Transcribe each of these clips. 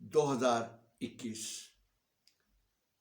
2021।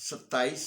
27।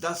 10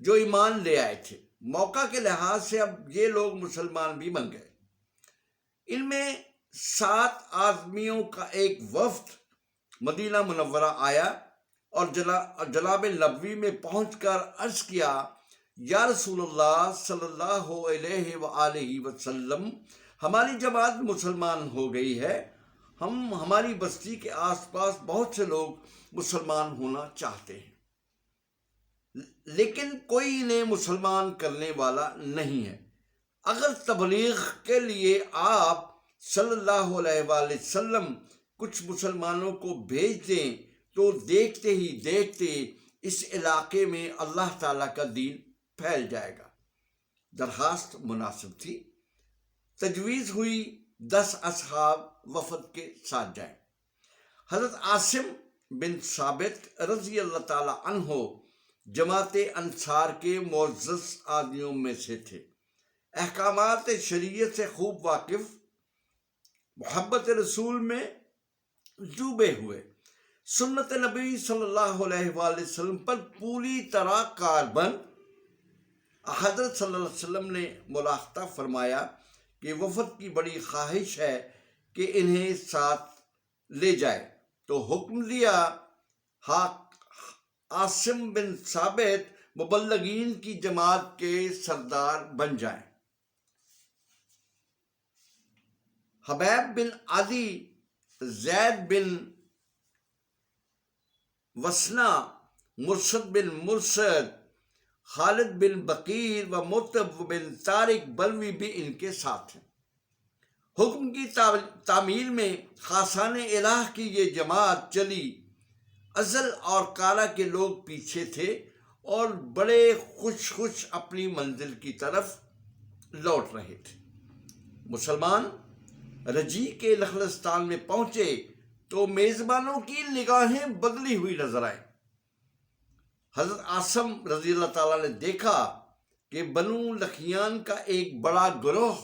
جو ایمان لے آئے تھے۔ موقع کے لحاظ سے اب یہ لوگ مسلمان بھی بن گئے۔ ان میں 7 آدمیوں کا ایک وفد مدینہ منورہ آیا اور جناب نبوی میں پہنچ کر عرض کیا، یا رسول اللہ صلی اللہ علیہ وآلہ وسلم، ہماری جماعت مسلمان ہو گئی ہے، ہماری بستی کے آس پاس بہت سے لوگ مسلمان ہونا چاہتے ہیں، لیکن کوئی انہیں مسلمان کرنے والا نہیں ہے۔ اگر تبلیغ کے لیے آپ صلی اللہ علیہ وآلہ وسلم کچھ مسلمانوں کو بھیج دیں تو دیکھتے ہی دیکھتے اس علاقے میں اللہ تعالیٰ کا دین پھیل جائے گا۔ درخواست مناسب تھی۔ تجویز ہوئی 10 اصحاب وفد کے ساتھ جائیں۔ حضرت عاصم بن ثابت رضی اللہ تعالیٰ عنہ جماعت انصار کے معزز آدمیوں میں سے تھے۔ احکامات شریعت سے خوب واقف، محبت رسول میں ڈوبے ہوئے، سنت نبی صلی اللہ علیہ وآلہ وسلم پر پوری طرح کاربند، حضرت صلی اللہ علیہ وسلم نے ملاحظہ فرمایا کہ وفد کی بڑی خواہش ہے کہ انہیں ساتھ لے جائے، تو حکم دیا عاصم بن ثابت مبلغین کی جماعت کے سردار بن جائیں۔ حبیب بن عدی، زید بن وسنا، مرشد بن مرشد، خالد بن بقیر و مطب بن طارق بلوی بھی ان کے ساتھ ہیں۔ حکم کی تعمیل میں خاصان الہ کی یہ جماعت چلی۔ ازل اور کالا کے لوگ پیچھے تھے اور بڑے خوش اپنی منزل کی طرف لوٹ رہے تھے۔ مسلمان رجی کے نخلستان میں پہنچے تو میزبانوں کی نگاہیں بدلی ہوئی نظر آئیں۔ حضرت عاصم رضی اللہ تعالیٰ نے دیکھا کہ بنو لخیان کا ایک بڑا گروہ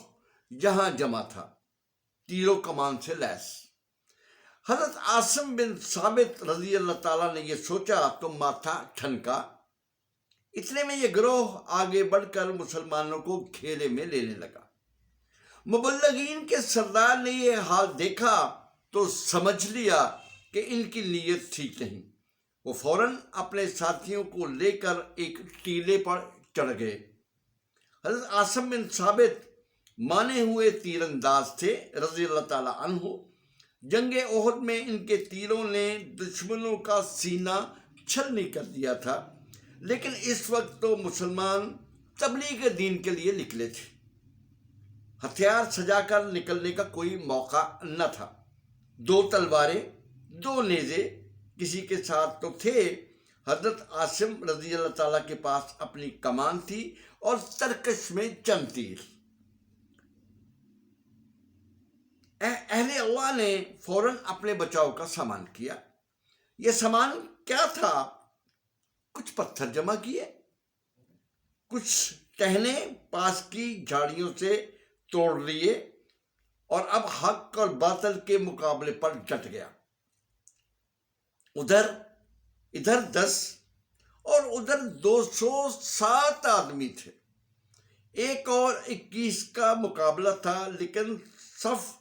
یہاں جمع تھا، تیر و کمان سے لیس۔ حضرت عاصم بن ثابت رضی اللہ تعالیٰ نے یہ سوچا تو ماتھا ٹھنکا۔ اتنے میں یہ گروہ آگے بڑھ کر مسلمانوں کو گھیرے میں لینے لگا۔ مبلغین کے سردار نے یہ حال دیکھا تو سمجھ لیا کہ ان کی نیت ٹھیک نہیں۔ وہ فوراً اپنے ساتھیوں کو لے کر ایک ٹیلے پر چڑھ گئے۔ حضرت عاصم بن ثابت مانے ہوئے تیر انداز تھے رضی اللہ تعالیٰ عنہ۔ جنگ احد میں ان کے تیروں نے دشمنوں کا سینہ چھلنی کر دیا تھا، لیکن اس وقت تو مسلمان تبلیغ دین کے لیے نکلے تھے، ہتھیار سجا کر نکلنے کا کوئی موقع نہ تھا۔ 2 تلواریں، 2 نیزے کسی کے ساتھ تو تھے، حضرت عاصم رضی اللہ تعالیٰ کے پاس اپنی کمان تھی اور ترکش میں چند تیر۔ اہل اللہ نے فوراً اپنے بچاؤ کا سامان کیا۔ یہ سامان کیا تھا؟ کچھ پتھر جمع کیے، کچھ ٹہنے پاس کی جھاڑیوں سے توڑ لیے، اور اب حق اور باطل کے مقابلے پر ڈٹ گیا۔ ادھر 10 اور ادھر 207 آدمی تھے۔ 1 اور 21 کا مقابلہ تھا، لیکن صف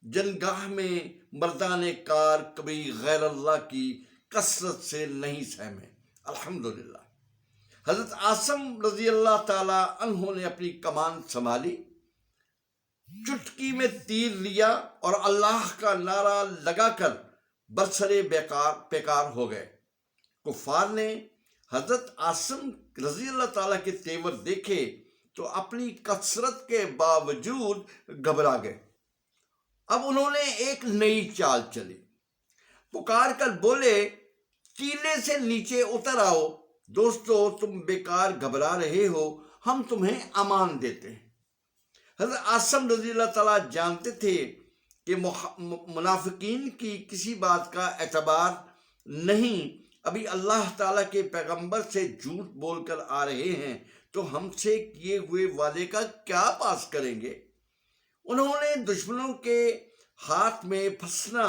جنگاہ میں مردان کار کبھی غیر اللہ کی کثرت سے نہیں سہمے۔ الحمدللہ حضرت عاصم رضی اللہ تعالی عنہ نے اپنی کمان سنبھالی، چٹکی میں تیر لیا اور اللہ کا نعرہ لگا کر برسرے بیکار ہو گئے۔ کفار نے حضرت عاصم رضی اللہ تعالیٰ کے تیور دیکھے تو اپنی کثرت کے باوجود گھبرا گئے۔ اب انہوں نے ایک نئی چال چلی، پکار کر بولے، ٹیلے سے نیچے اتر آؤ، دوستو تم بیکار گھبرا رہے ہو، ہم تمہیں امان دیتے ہیں۔ حضرت عاصم رضی اللہ تعالیٰ جانتے تھے کہ منافقین کی کسی بات کا اعتبار نہیں، ابھی اللہ تعالیٰ کے پیغمبر سے جھوٹ بول کر آ رہے ہیں تو ہم سے کیے ہوئے وعدے کا کیا پاس کریں گے۔ انہوں نے دشمنوں کے ہاتھ میں پھنسنا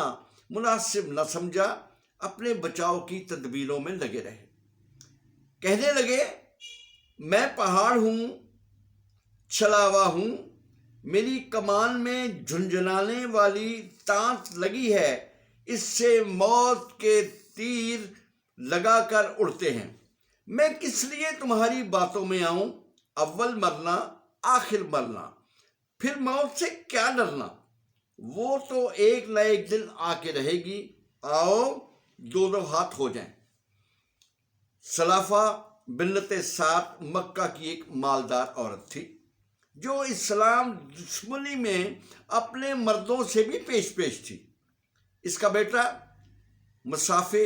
مناسب نہ سمجھا، اپنے بچاؤ کی تدبیروں میں لگے رہے۔ کہنے لگے، میں پہاڑ ہوں چلا ہوا ہوں، میری کمان میں جھنجھنانے والی تانت لگی ہے، اس سے موت کے تیر لگا کر اڑتے ہیں۔ میں کس لیے تمہاری باتوں میں آؤں؟ اول مرنا آخر مرنا، پھر موت سے کیا ڈرنا؟ وہ تو ایک نہ ایک دن آ کے رہے گی، آؤ دو ہاتھ ہو جائیں۔ سلافہ بنت سعد مکہ کی ایک مالدار عورت تھی جو اسلام دشمنی میں اپنے مردوں سے بھی پیش تھی۔ اس کا بیٹا مسافے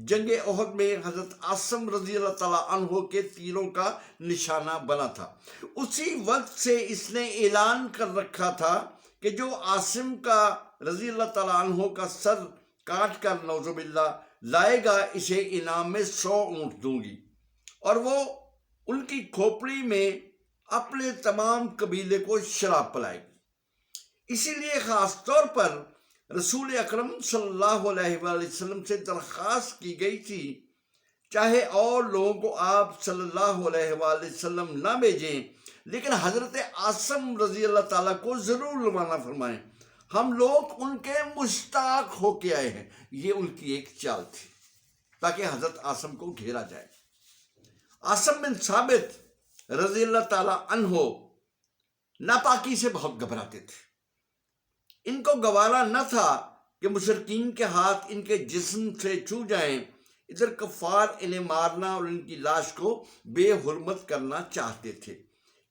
جنگ احد میں حضرت عاصم رضی اللہ تعالیٰ عنہ کے تیروں کا نشانہ بنا تھا۔ اسی وقت سے اس نے اعلان کر رکھا تھا کہ جو عاصم کا رضی اللہ تعالیٰ عنہ کا سر کاٹ کر نعوذ باللہ لائے گا، اسے انعام میں 100 اونٹ دوں گی، اور وہ ان کی کھوپڑی میں اپنے تمام قبیلے کو شراب پلائے گی۔ اسی لیے خاص طور پر رسول اکرم صلی اللہ علیہ وآلہ وسلم سے درخواست کی گئی تھی، چاہے اور لوگوں کو آپ صلی اللہ علیہ وآلہ وسلم نہ بھیجیں لیکن حضرت عاصم رضی اللہ تعالیٰ کو ضرور روانہ فرمائیں، ہم لوگ ان کے مشتاق ہو کے آئے ہیں۔ یہ ان کی ایک چال تھی تاکہ حضرت عاصم کو گھیرا جائے۔ عاصم بن ثابت رضی اللہ تعالیٰ عنہ ناپاکی سے بہت گھبراتے تھے۔ ان کو گوارا نہ تھا کہ مشرکین کے ہاتھ ان کے جسم سے چھو جائیں۔ ادھر کفار انہیں مارنا اور ان کی لاش کو بے حرمت کرنا چاہتے تھے۔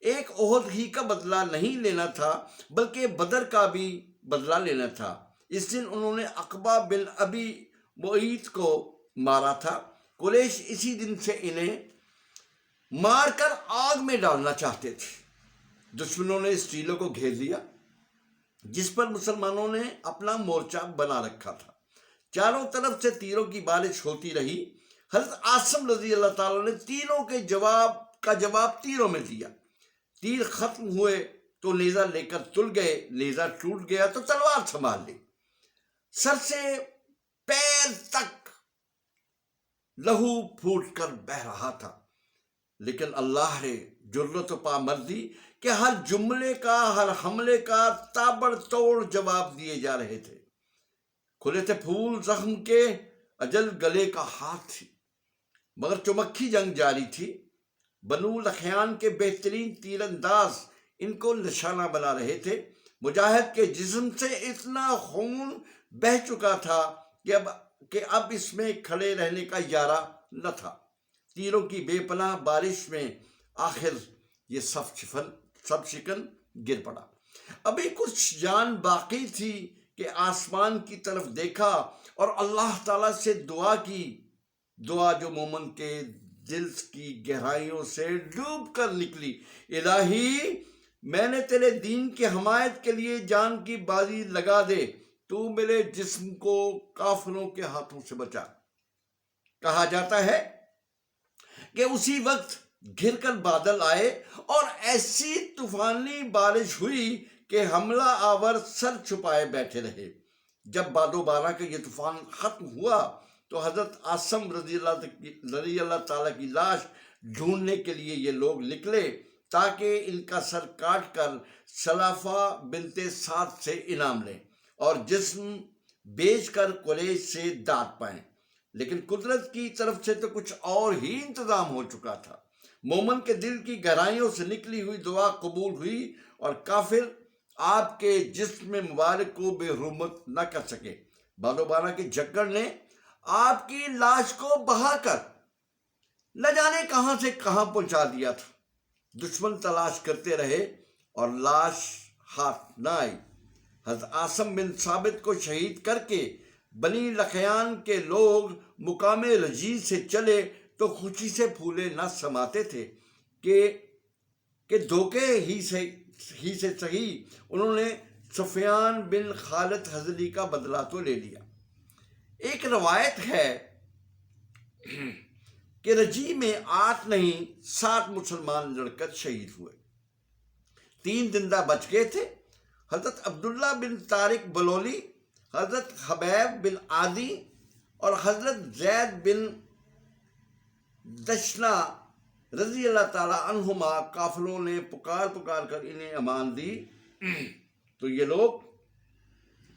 ایک احد ہی کا بدلہ نہیں لینا تھا بلکہ بدر کا بھی بدلہ لینا تھا۔ اس دن انہوں نے عقبہ بن ابی معیط کو مارا تھا۔ قریش اسی دن سے انہیں مار کر آگ میں ڈالنا چاہتے تھے۔ دشمنوں نے اس ٹیلے کو گھیر لیا جس پر مسلمانوں نے اپنا مورچہ بنا رکھا تھا۔ چاروں طرف سے تیروں کی بارش ہوتی رہی۔ حضرت عاصم رضی اللہ تعالیٰ نے تیروں کے جواب تیروں میں دیا۔ تیر ختم ہوئے تو نیزہ لے کر تل گئے، نیزہ ٹوٹ گیا تو تلوار سنبھال لی۔ سر سے پیر تک لہو پھوٹ کر بہہ رہا تھا، لیکن اللہ نے جرت و پامردی کہ ہر جملے کا، ہر حملے کا تابڑ توڑ جواب دیے جا رہے تھے۔ کھلے تھے پھول زخم کے، اجل گلے کا ہاتھ تھی، مگر چمکھی جنگ جاری تھی۔ بنو لخیان کے بہترین تیر انداز ان کو نشانہ بنا رہے تھے۔ مجاہد کے جسم سے اتنا خون بہہ چکا تھا کہ اب اس میں کھڑے رہنے کا یارہ نہ تھا۔ تیروں کی بے پناہ بارش میں آخر یہ سب شکن گر پڑا۔ ابھی کچھ جان باقی تھی کہ آسمان کی طرف دیکھا اور اللہ تعالیٰ سے دعا کی، دعا جو مومن کے دل کی گہرائیوں سے ڈوب کر نکلی۔ الہی، میں نے تیرے دین کی حمایت کے لیے جان کی بازی لگا دے، تو میرے جسم کو کافروں کے ہاتھوں سے بچا۔ کہا جاتا ہے کہ اسی وقت گھر کر بادل آئے اور ایسی طوفانی بارش ہوئی کہ حملہ آور سر چھپائے بیٹھے رہے۔ جب باد و بارہ کا یہ طوفان ختم ہوا تو حضرت عاصم رضی اللہ تعالیٰ کی لاش ڈھونڈنے کے لیے یہ لوگ نکلے تاکہ ان کا سر کاٹ کر سلافہ بنت سعد سے انعام لیں اور جسم بیچ کر قریش سے داد پائیں، لیکن قدرت کی طرف سے تو کچھ اور ہی انتظام ہو چکا تھا۔ مومن کے دل کی گہرائیوں سے نکلی ہوئی دعا قبول ہوئی اور کافر آپ کے جسم مبارک کو بے حرمت نہ کر سکے۔ باد و بارہ کے جھکڑ نے آپ کی لاش کو بہا کر نہ جانے کہاں سے کہاں پہنچا دیا تھا۔ دشمن تلاش کرتے رہے اور لاش ہاتھ نہ آئی۔ حضرت عاصم بن ثابت کو شہید کر کے بنی لخیان کے لوگ مقام رجیز سے چلے تو خوشی سے پھولے نہ سماتے تھے کہ دھوکے ہی سے صحیح انہوں نے سفیان بن خالد حضری کا بدلہ تو لے لیا۔ ایک روایت ہے کہ رجی میں 8 نہیں 7 مسلمان لڑ کر شہید ہوئے، 3 زندہ بچ گئے تھے۔ حضرت عبداللہ بن طارق بلولی، حضرت حبیب بن عادی اور حضرت زید بن دشنا رضی اللہ تعالیٰ عنہما قافلوں نے پکار پکار کر انہیں امان دی تو یہ لوگ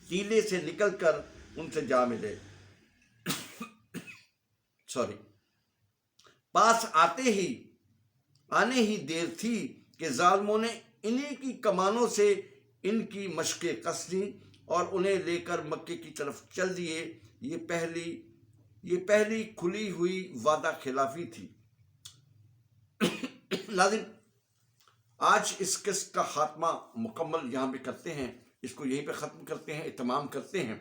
ٹیلے سے نکل کر ان سے جا ملے۔ پاس آنے ہی دیر تھی کہ ظالموں نے انہیں کی کمانوں سے ان کی مشقیں کس دیں اور انہیں لے کر مکے کی طرف چل دیے۔ یہ پہلی کھلی ہوئی وعدہ خلافی تھی۔ لازم آج اس قسط کا خاتمہ مکمل یہاں پہ کرتے ہیں، اس کو یہیں پہ ختم کرتے ہیں، اہتمام کرتے ہیں۔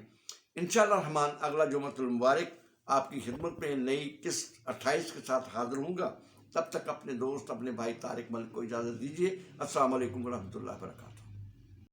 انشاءاللہ الرحمن اگلا جمعۃ المبارک آپ کی خدمت میں نئی قسط 28 کے ساتھ حاضر ہوں گا۔ تب تک اپنے دوست اپنے بھائی طارق ملک کو اجازت دیجیے۔ السلام علیکم ورحمۃ اللہ وبرکاتہ۔